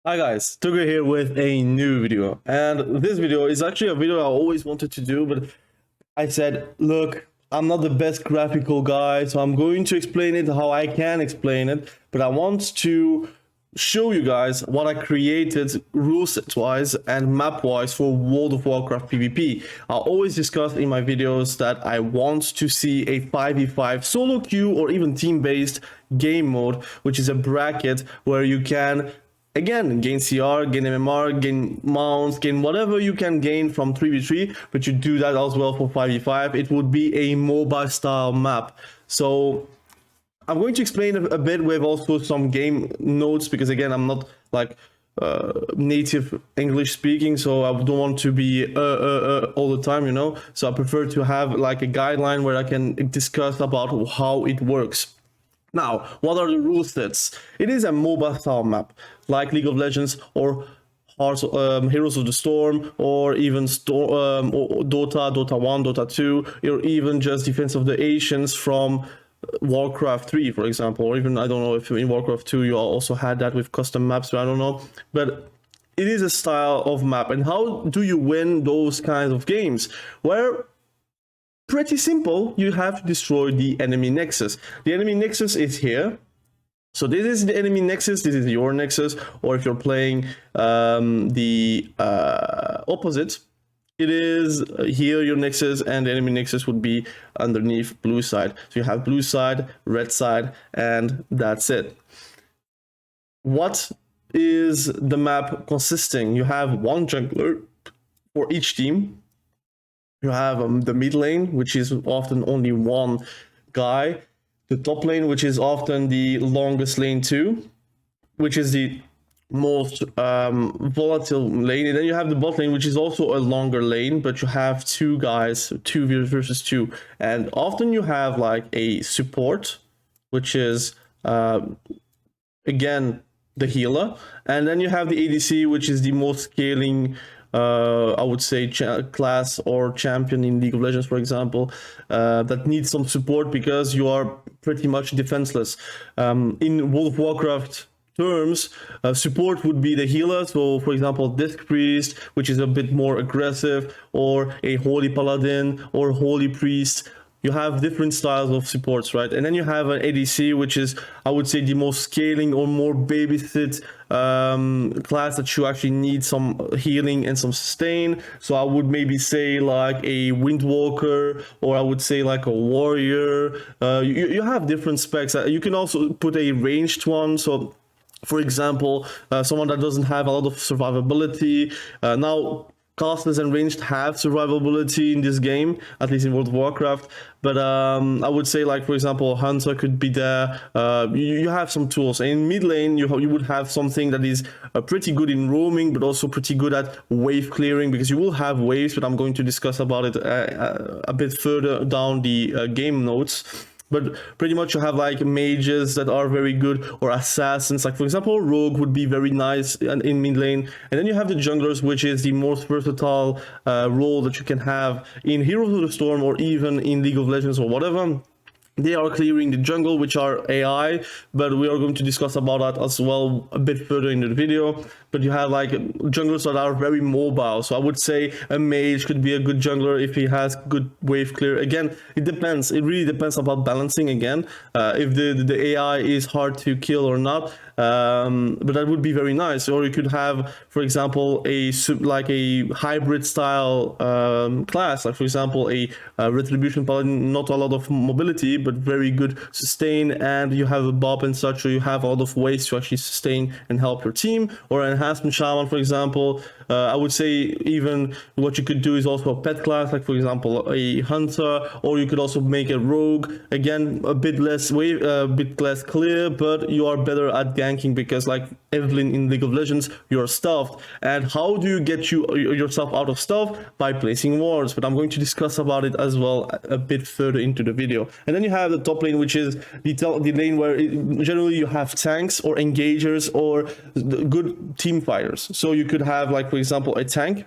Hi guys, Tuga here with a new video, and this video is actually a video I always wanted to do, but I said, look, I'm not the best graphical guy, so I'm going to explain it how I can explain it, but I want to show you guys what I created rule set wise and map wise for World of Warcraft PvP. I always discuss in my videos that I want to see a 5v5 solo queue or even team based game mode, which is a bracket where you can again gain CR, gain MMR, gain mounts, gain whatever you can gain from 3v3, but you do that as well for 5v5. It would be a mobile style map. So I'm going to explain a bit with also some game notes, because again, I'm not like native English speaking, so I don't want to be all the time, you know. So I prefer to have like a guideline where I can discuss about how it works. Now, what are the rule sets? It is a mobile style map, like League of Legends or Heroes of the Storm, or even Dota 1, Dota 2, or even just Defense of the Ancients from Warcraft 3, for example, or even, I don't know if in Warcraft 2 you also had that with custom maps, but I don't know. But it is a style of map. And how do you win those kinds of games? Where pretty simple, you have to destroy the enemy nexus. The enemy nexus is here. So this is the enemy nexus, this is your nexus, or if you're playing the opposite, it is here your nexus, and the enemy nexus would be underneath blue side. So you have blue side, red side, and that's it. What is the map consisting? You have one jungler for each team. You have the mid lane, which is often only one guy. The top lane, which is often the longest lane too, which is the most volatile lane. And then you have the bot lane, which is also a longer lane, but you have two guys, 2 versus 2. And often you have like a support, which is again the healer. And then you have the ADC, which is the most scaling I would say class or champion in League of Legends, for example, that needs some support because you are pretty much defenseless. In World of Warcraft terms, support would be the healer. So, for example, Disc Priest, which is a bit more aggressive, or a Holy Paladin or Holy Priest. You have different styles of supports, right? And then you have an ADC, which is, I would say, the most scaling or more babysit class that you actually need some healing and some sustain. So I would maybe say like a windwalker, or I would say like a warrior. You have different specs. You can also put a ranged one. So, for example, someone that doesn't have a lot of survivability. Now, casters and ranged have survivability in this game, at least in World of Warcraft. But I would say, like, for example, Hunter could be there. You have some tools. And in mid lane, you would have something that is pretty good in roaming, but also pretty good at wave clearing, because you will have waves, but I'm going to discuss about it a bit further down the game notes. But pretty much you have like mages that are very good, or assassins. Like, for example, rogue would be very nice in mid lane. And then you have the junglers, which is the most versatile role that you can have in Heroes of the Storm, or even in League of Legends or whatever. They are clearing the jungle, which are AI, but we are going to discuss about that as well a bit further in the video. But you have like junglers that are very mobile. So I would say a mage could be a good jungler if he has good wave clear. Again, it depends. It really depends about balancing again. If the AI is hard to kill or not. But that would be very nice. Or you could have, for example, a hybrid style class, like for example a Retribution Paladin, not a lot of mobility but very good sustain, and you have a bob and such, so you have a lot of ways to actually sustain and help your team. Or an enhancement shaman, for example. I would say even what you could do is also a pet class, like for example a hunter, or you could also make a rogue. Again, a bit less clear, but you are better at ganking, because like Evelyn in League of Legends, you're stealthed. And how do you get yourself out of stealth? By placing wards. But I'm going to discuss about it as well a bit further into the video. And then you have the top lane, which is the lane where generally you have tanks or engagers or good team fighters. So you could have, like for example, a tank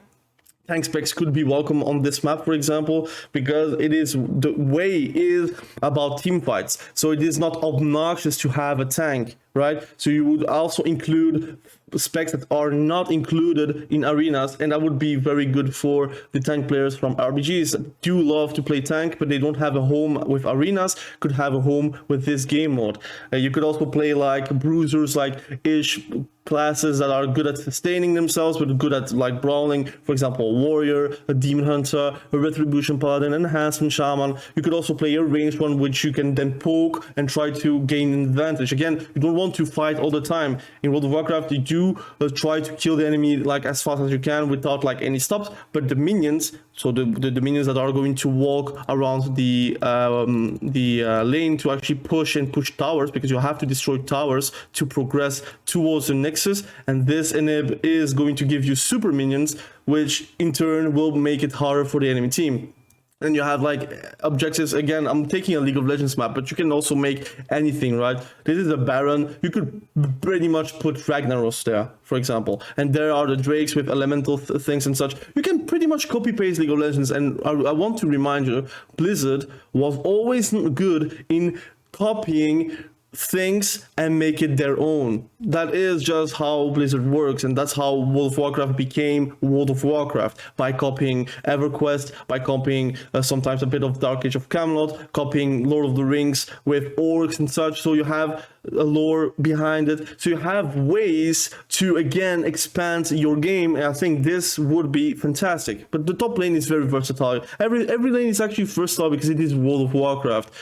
tank specs could be welcome on this map, for example, because it is the way is about team fights. So it is not obnoxious to have a tank, right? So you would also include specs that are not included in arenas, and that would be very good for the tank players from RBGs that do love to play tank, but they don't have a home with arenas, could have a home with this game mode. You could also play like bruisers, like ish classes that are good at sustaining themselves but good at like brawling, for example a warrior, a demon hunter, a retribution paladin, enhancement shaman. You could also play a ranged one which you can then poke and try to gain an advantage. Again, you don't want to fight all the time. In World of Warcraft you do try to kill the enemy like as fast as you can without like any stops, but the minions, so the minions that are going to walk around the lane to actually push towers, because you have to destroy towers to progress towards the nexus, and this inhib is going to give you super minions, which in turn will make it harder for the enemy team. And you have like objectives. Again, I'm taking a League of Legends map, but you can also make anything, right? This is a Baron. You could pretty much put Ragnaros there, for example. And there are the Drakes with elemental things and such. You can pretty much copy paste League of Legends. And I want to remind you, Blizzard was always good in copying things and make it their own. That is just how Blizzard works, and that's how World of Warcraft became World of Warcraft, by copying EverQuest, by copying sometimes a bit of Dark Age of Camelot, copying Lord of the Rings with orcs and such. So you have a lore behind it, so you have ways to again expand your game, and I think this would be fantastic. But the top lane is very versatile. Every lane is actually versatile because it is World of Warcraft.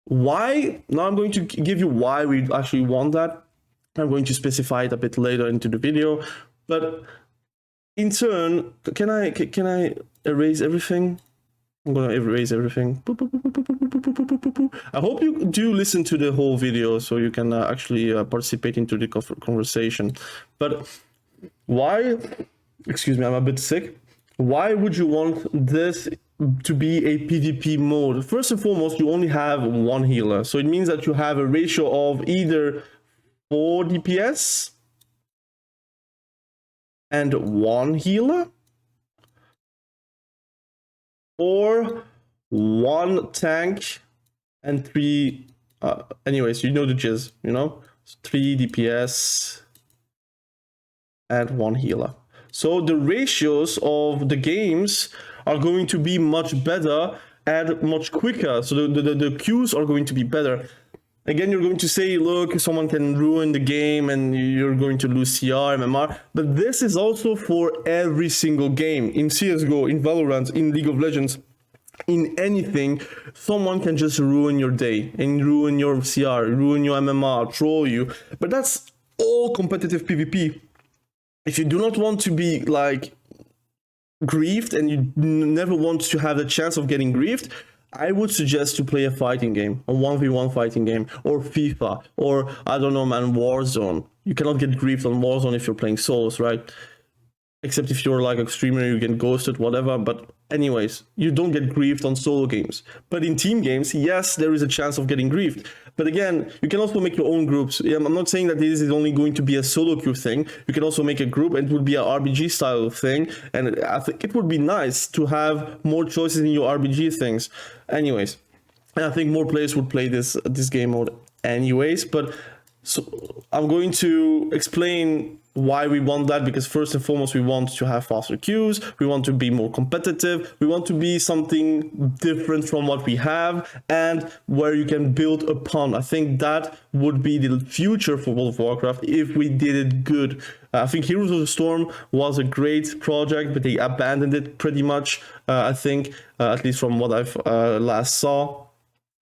Why? Now I'm going to give you why we actually want that. I'm going to specify it a bit later into the video. But in turn, can I erase everything? I'm gonna erase everything. I hope you do listen to the whole video so you can actually participate into the conversation. But why? Excuse me, I'm a bit sick. Why would you want this to be a PvP mode? First and foremost, you only have one healer, so it means that you have a ratio of either 4 DPS and 1 healer, or 1 tank and 3 anyways, you know the jizz, you know, 3 DPS and 1 healer. So the ratios of the games are going to be much better and much quicker. So the queues are going to be better. Again, you're going to say, look, someone can ruin the game and you're going to lose CR, MMR. But this is also for every single game. In CSGO, in Valorant, in League of Legends, in anything, someone can just ruin your day and ruin your CR, ruin your MMR, troll you. But that's all competitive PvP. If you do not want to be like griefed and you never want to have the chance of getting griefed, I would suggest to play a fighting game, a 1v1 fighting game, or FIFA, or I don't know, man, Warzone. You cannot get griefed on Warzone if you're playing solos, right? Except if you're like a streamer, you get ghosted, whatever. But anyways, you don't get griefed on solo games. But in team games, yes, there is a chance of getting griefed. But again, you can also make your own groups. I'm not saying that this is only going to be a solo queue thing. You can also make a group, and it would be an RBG style thing. And I think it would be nice to have more choices in your RBG things. Anyways, and I think more players would play this game mode anyways. But so I'm going to explain why we want that, because first and foremost, we want to have faster queues, we want to be more competitive, we want to be something different from what we have, and where you can build upon. I think that would be the future for World of Warcraft if we did it good. I think Heroes of the Storm was a great project, but they abandoned it pretty much, I think, at least from what I've last saw,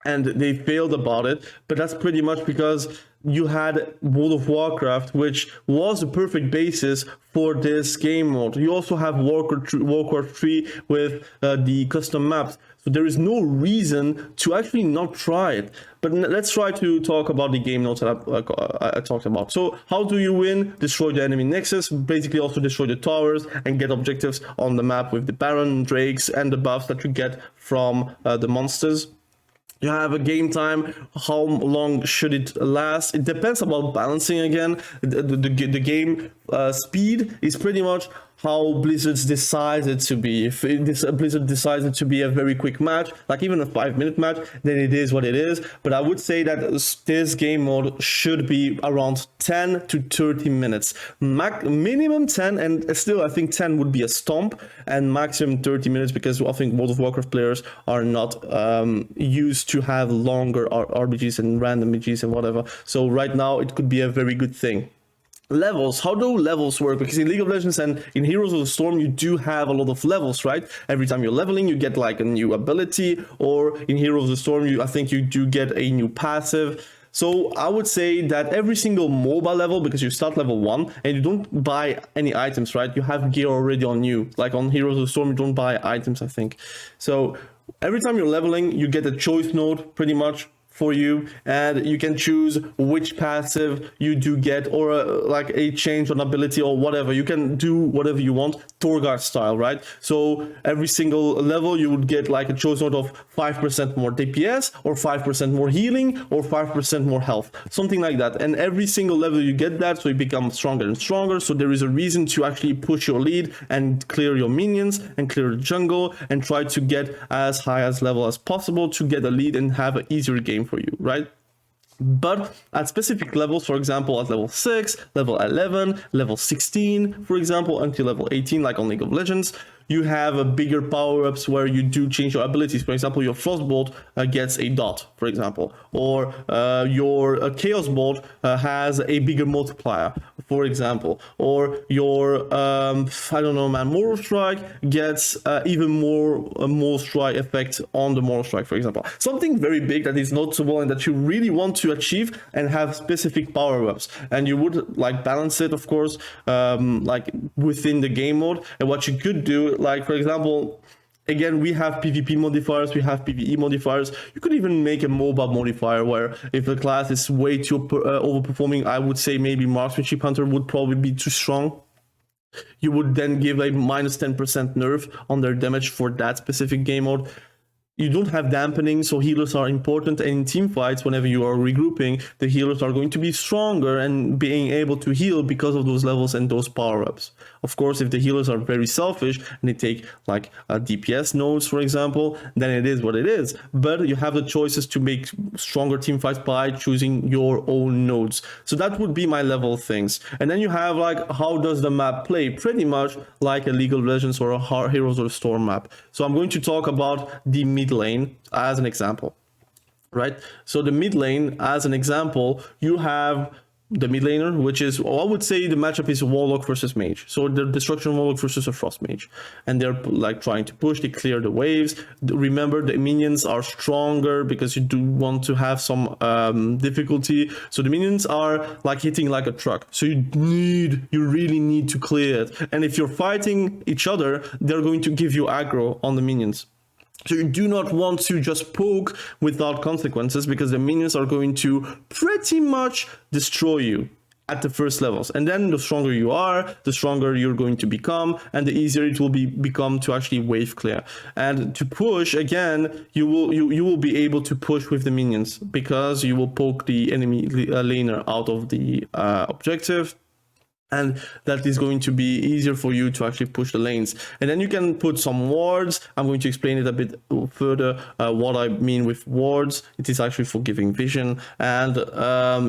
and they failed about it. But that's pretty much because you had World of Warcraft, which was the perfect basis for this game mode. You also have Warcraft 3 with the custom maps. So there is no reason to actually not try it. But let's try to talk about the game notes that I talked about. So how do you win? Destroy the enemy nexus, basically also destroy the towers and get objectives on the map with the Baron, Drakes, and the buffs that you get from the monsters. You have a game time. How long should it last? It depends about balancing again. The game speed is pretty much how Blizzard's decided to be. If Blizzard decided to be a very quick match, like even a 5-minute match, then it is what it is. But I would say that this game mode should be around 10 to 30 minutes. Minimum 10, and still I think 10 would be a stomp, and maximum 30 minutes, because I think World of Warcraft players are not used to have longer RBGs and random BGs and whatever. So right now it could be a very good thing. Levels, how do levels work? Because in League of Legends and in Heroes of the Storm, you do have a lot of levels, right? Every time you're leveling, you get like a new ability, or in Heroes of the Storm, I think you do get a new passive. So I would say that every single MOBA level, because you start level 1 and you don't buy any items, right? You have gear already on you. Like on Heroes of the Storm, you don't buy items, I think. So every time you're leveling, you get a choice node pretty much for you, and you can choose which passive you do get, or like a change on ability or whatever. You can do whatever you want, Torghast style, right? So every single level you would get like a choice node of 5% more DPS, or 5% more healing, or 5% more health, something like that. And every single level you get that, so you become stronger and stronger. So there is a reason to actually push your lead and clear your minions and clear the jungle and try to get as high as level as possible to get a lead and have an easier game for you, right? But at specific levels, for example, at level 6, level 11, level 16, for example, until level 18, like on League of Legends, you have a bigger power-ups where you do change your abilities. For example, your Frostbolt gets a dot, for example, or your Chaos Bolt has a bigger multiplier, for example, or your I don't know, man, Moral Strike gets even more strike effect on the Moral Strike, for example. Something very big that is notable and that you really want to achieve and have specific power-ups, and you would like balance it, of course, like within the game mode. And what you could do, like for example, again, we have PvP modifiers, we have PvE modifiers. You could even make a MOBA modifier where if the class is way too overperforming, I would say maybe Marksmanship Hunter would probably be too strong. You would then give a minus 10% nerf on their damage for that specific game mode. You don't have dampening, so healers are important, and in team fights, whenever you are regrouping, the healers are going to be stronger and being able to heal because of those levels and those power-ups. Of course, if the healers are very selfish and they take like DPS nodes, for example, then it is what it is. But you have the choices to make stronger team fights by choosing your own nodes. So that would be my level things. And then you have like, how does the map play? Pretty much like a League of Legends or a Heroes of the Storm map. So I'm going to talk about the mid lane as an example, right? So the mid lane as an example, you have the mid laner, which is, I would say the matchup is warlock versus mage. So the destruction warlock versus a frost mage, and they're like trying to push, they clear the waves. Remember, the minions are stronger because you do want to have some difficulty. So the minions are like hitting like a truck, so you really need to clear it. And if you're fighting each other, they're going to give you aggro on the minions. So you do not want to just poke without consequences, because the minions are going to pretty much destroy you at the first levels. And then the stronger you are, the stronger you're going to become, and the easier it will become to actually wave clear. And to push, again, you will be able to push with the minions, because you will poke the enemy laner out of the objective. And that is going to be easier for you to actually push the lanes. And then you can put some wards. I'm going to explain it a bit further what I mean with wards. It is actually for giving vision. And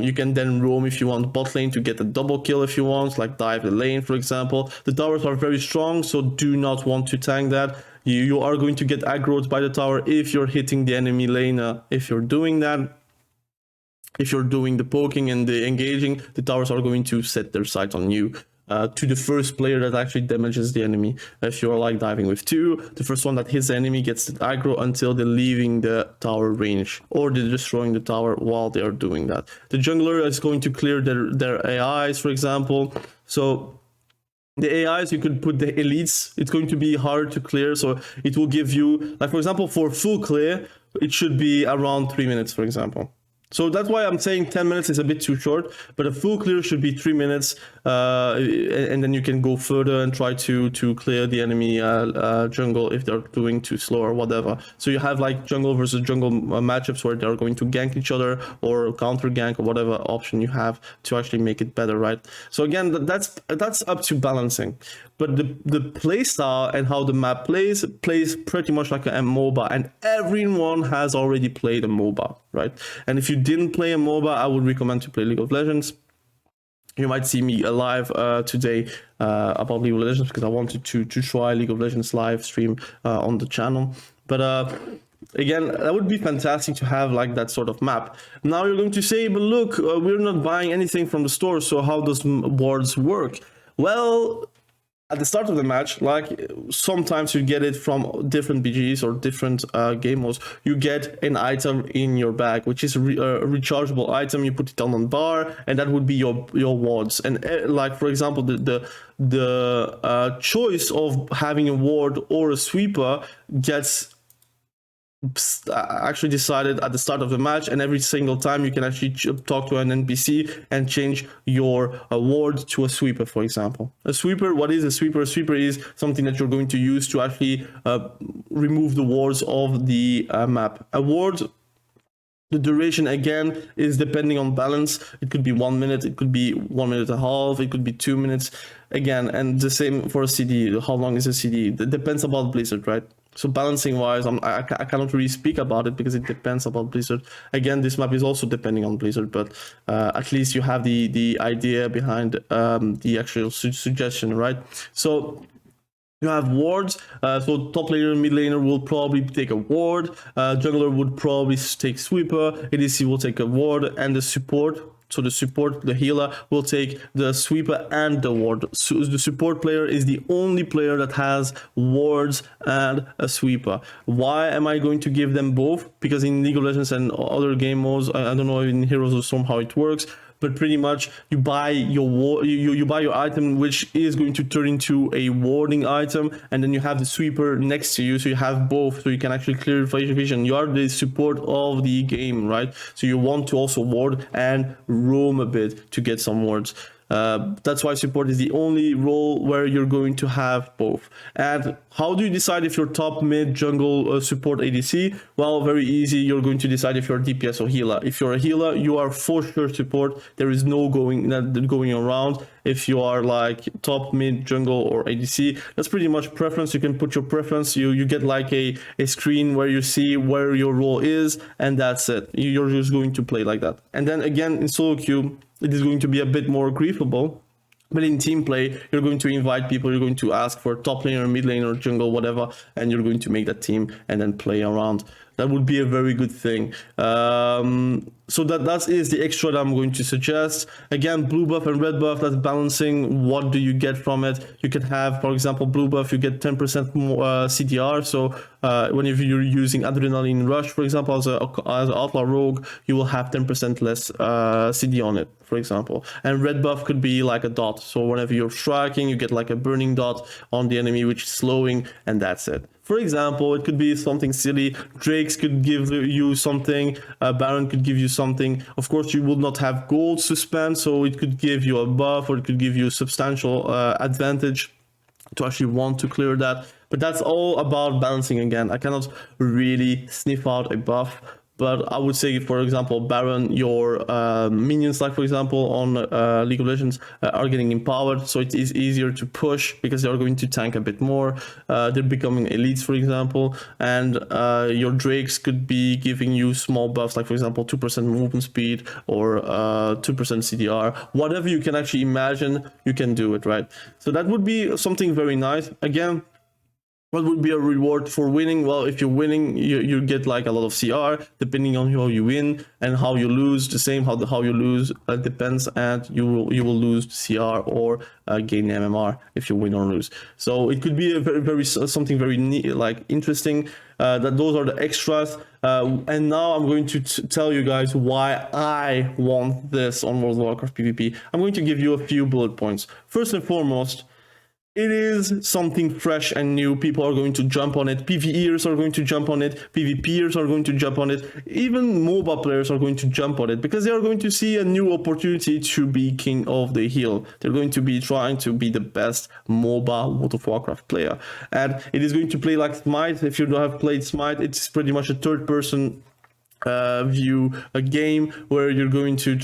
you can then roam if you want bot lane to get a double kill if you want, like dive the lane, for example. The towers are very strong, so do not want to tank that. You are going to get aggroed by the tower if you're hitting the enemy lane. If you're doing that, if you're doing the poking and the engaging, the towers are going to set their sight on you, to the first player that actually damages the enemy. If you're like diving with 2, the first one that hits the enemy gets the aggro until they're leaving the tower range, or they're destroying the tower while they are doing that. The jungler is going to clear their AIs, for example. So the AIs, you could put the elites. It's going to be hard to clear, so it will give you, like for example, for full clear, it should be around 3 minutes, for example. So that's why I'm saying 10 minutes is a bit too short, but a full clear should be 3 minutes, and then you can go further and try to clear the enemy jungle if they're doing too slow or whatever. So you have like jungle versus jungle matchups where they're going to gank each other or counter gank or whatever option you have to actually make it better, right? So again, that's up to balancing. But the playstyle and how the map plays pretty much like a MOBA, and everyone has already played a MOBA, right? And if you didn't play a MOBA, I would recommend to play League of Legends. You might see me live today about League of Legends because I wanted to try League of Legends live stream on the channel. But again, that would be fantastic to have like that sort of map. Now you're going to say, but look, we're not buying anything from the store, so how does wards work? Well, at the start of the match, like sometimes you get it from different BGs or different game modes, you get an item in your bag, which is a rechargeable item. You put it on bar, and that would be your wards. And like for example, the choice of having a ward or a sweeper gets actually decided at the start of the match, and every single time you can actually talk to an NPC and change your ward to a sweeper, for example. A sweeper, what is a sweeper? A sweeper is something that you're going to use to actually remove the wards of the map. A ward, the duration again is depending on balance. It could be 1 minute, it could be 1 minute and a half, it could be 2 minutes again, and the same for a CD. How long is a CD? It depends about Blizzard, right? So balancing wise, I cannot really speak about it because it depends about Blizzard. Again, this map is also depending on Blizzard, but at least you have the idea behind the actual suggestion, right? So you have wards, so top laner and mid laner will probably take a ward, jungler would probably take sweeper, ADC will take a ward, and the support, so the support, the healer, will take the sweeper and the ward. So the support player is the only player that has wards and a sweeper. Why am I going to give them both? Because in League of Legends and other game modes, I don't know in Heroes of Storm how it works, but pretty much you buy your you buy your item, which is going to turn into a warding item, and then you have the sweeper next to you, so you have both, so you can actually clear vision. You are the support of the game, right? So you want to also ward and roam a bit to get some wards. That's why support is the only role where you're going to have both. And how do you decide if you're top, mid, jungle, support, ADC? Well, very easy. You're going to decide if you're DPS or healer. If you're a healer, you are for sure support. There is no going around. If you are like top, mid, jungle, or ADC, that's pretty much preference. You can put your preference. You get like a screen where you see where your role is, and that's it. You're just going to play like that. And then again, in solo queue, it is going to be a bit more griefable. But in team play, you're going to invite people, you're going to ask for top lane or mid lane or jungle, whatever, and you're going to make that team and then play around. That would be a very good thing. So that is the extra that I'm going to suggest. Again, blue buff and red buff, that's balancing. What do you get from it? You can have, for example, blue buff, you get 10% more CDR. So whenever you're using Adrenaline Rush, for example, as an outlaw rogue, you will have 10% less CD on it, for example. And red buff could be like a dot. So whenever you're striking, you get like a burning dot on the enemy, which is slowing, and that's it. For example, it could be something silly. Drakes could give you something. Baron could give you something. Of course, you will not have gold to spend, so it could give you a buff, or it could give you a substantial advantage to actually want to clear that. But that's all about balancing again. I cannot really sniff out a buff. But I would say, for example, Baron, your minions, like for example, on League of Legends, are getting empowered. So it is easier to push because they are going to tank a bit more. They're becoming elites, for example. And your Drakes could be giving you small buffs, like for example, 2% movement speed or 2% CDR. Whatever you can actually imagine, you can do it, right? So that would be something very nice. Again, what would be a reward for winning? Well, if you're winning, you get like a lot of CR, depending on how you win, and how you lose. The same how you lose depends, and you will lose CR or gain MMR if you win or lose. So it could be a very something very like interesting. That those are the extras. And now I'm going to tell you guys why I want this on World of Warcraft PvP. I'm going to give you a few bullet points. First and foremost, it is something fresh and new. People are going to jump on it. PvEers are going to jump on it. PvPers are going to jump on it. Even MOBA players are going to jump on it because they are going to see a new opportunity to be king of the hill. They're going to be trying to be the best MOBA World of Warcraft player. And it is going to play like Smite. If you don't have played Smite, it's pretty much a third-person view, a game where you're going to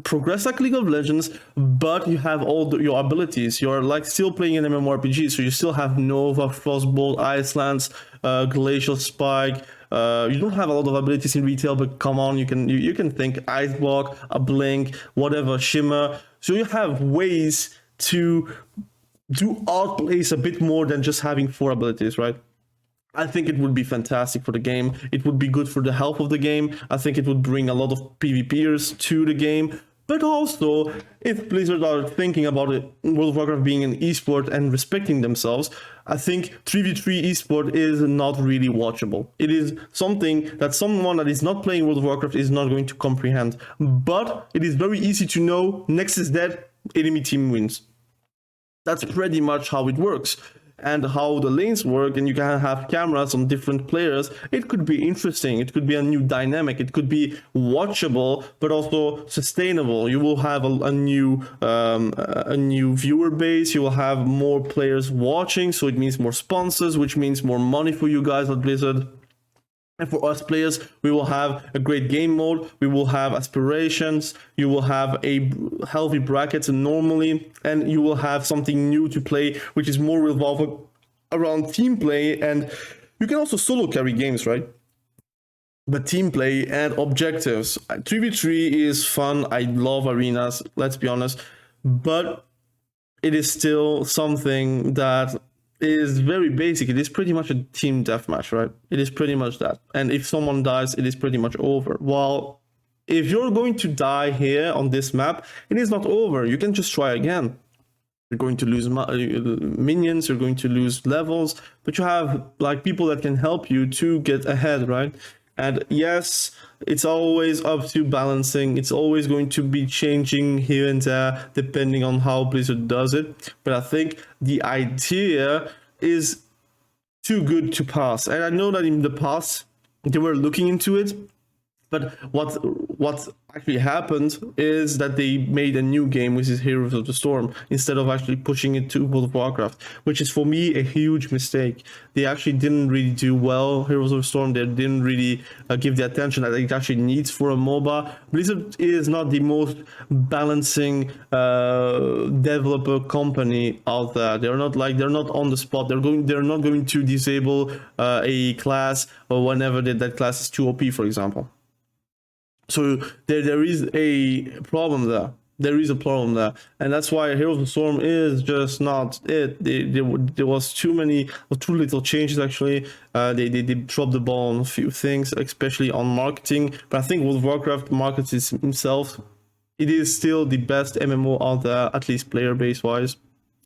progress like League of Legends, but you have all your abilities. You're like still playing an MMORPG, so you still have Nova, Frostbolt, Icelands, Glacial Spike. You don't have a lot of abilities in retail, but come on, you can think Ice Block, a Blink, whatever, Shimmer. So you have ways to do outplays a bit more than just having 4 abilities, right? I think it would be fantastic for the game. It would be good for the health of the game. I think it would bring a lot of PvPers to the game. But also, if Blizzard are thinking about it, World of Warcraft being an esport and respecting themselves, I think 3v3 esport is not really watchable. It is something that someone that is not playing World of Warcraft is not going to comprehend. But it is very easy to know, next is dead, enemy team wins. That's pretty much how it works. And how the lanes work, and you can have cameras on different players. It could be interesting. It could be a new dynamic. It could be watchable, but also sustainable. You will have a new viewer base. You will have more players watching, so it means more sponsors, which means more money for you guys at Blizzard. And for us players, we will have a great game mode, we will have aspirations, you will have a healthy bracket normally, and you will have something new to play, which is more revolving around team play. And you can also solo carry games, right? But team play and objectives. 3v3 is fun, I love arenas, let's be honest, but it is still something that is very basic. It is pretty much a team deathmatch, right? It is pretty much that. And if someone dies, it is pretty much over. While if you're going to die here on this map, it is not over. You can just try again. You're going to lose minions, you're going to lose levels, but you have like people that can help you to get ahead, right? And yes, it's always up to balancing. It's always going to be changing here and there depending on how Blizzard does it. But I think the idea is too good to pass. And I know that in the past they were looking into it, but what actually happened is that they made a new game, which is Heroes of the Storm, instead of actually pushing it to World of Warcraft, which is for me a huge mistake. They actually didn't really do well, Heroes of the Storm. They didn't really give the attention that it actually needs for a MOBA. Blizzard is not the most balancing developer company out there. They're not on the spot. They're not going to disable a class or whenever that class is too OP, for example. So there is a problem there. There is a problem there, and that's why Heroes of the Storm is just not it. There was too little changes actually. They dropped the ball on a few things, especially on marketing. But I think World of Warcraft markets itself. It is still the best MMO out there, at least player base wise,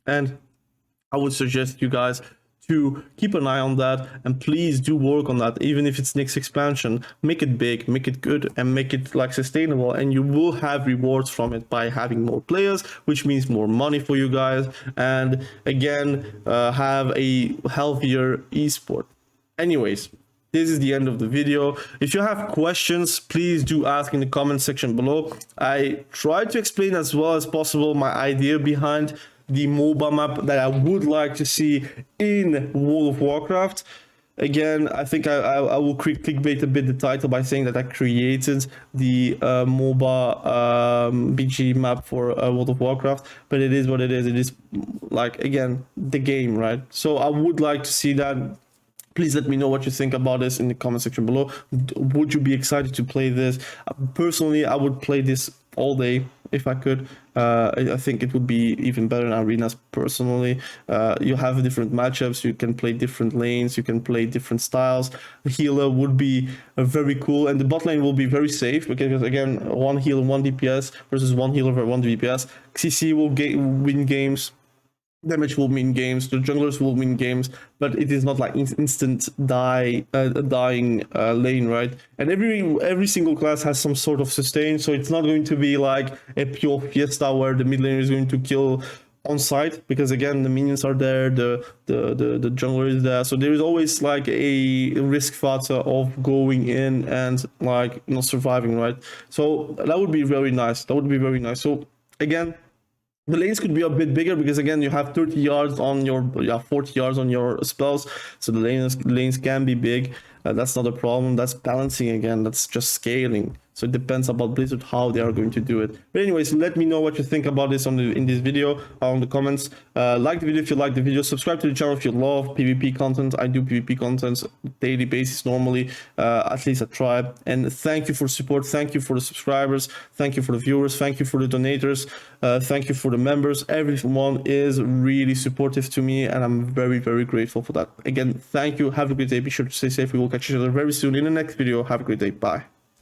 and I would suggest you guys to keep an eye on that, and please do work on that. Even if it's next expansion, make it big, make it good, and make it like sustainable, and you will have rewards from it by having more players, which means more money for you guys, and again have a healthier esport. Anyways, this is the end of the video. If you have questions, please do ask in the comment section below. I tried to explain as well as possible my idea behind the MOBA map that I would like to see in World of Warcraft. Again, I think I will clickbait a bit the title by saying that I created the MOBA BG map for World of Warcraft, but it is what it is. It is like, again, the game, right? So I would like to see that. Please let me know what you think about this in the comment section below. Would you be excited to play this? Personally, I would play this all day if I could. I think it would be even better in arenas personally. You have different matchups, you can play different lanes, you can play different styles. The healer would be very cool, and the bot lane will be very safe because again, one healer, one DPS versus one healer for one DPS. CC will win games. Damage will win games, the junglers will win games, but it is not like instant dying lane, right? And every single class has some sort of sustain, so it's not going to be like a pure fiesta where the mid lane is going to kill on site, because again the minions are there, the jungler is there, so there is always like a risk factor of going in and like not surviving, right? So that would be very nice. That would be very nice. So again, the lanes could be a bit bigger because again you have 30 yards on your 40 yards on your spells, so the lanes can be big. That's not a problem. That's balancing again. That's just scaling. So it depends about Blizzard how they are going to do it. But anyways, let me know what you think about this in this video on the comments. Like the video if you like the video. Subscribe to the channel if you love PvP content. I do PvP content daily basis normally. At least I try. And thank you for support. Thank you for the subscribers. Thank you for the viewers. Thank you for the donators. Thank you for the members. Everyone is really supportive to me, and I'm very, very grateful for that. Again, thank you. Have a good day. Be sure to stay safe. We will catch each other very soon in the next video. Have a great day. Bye.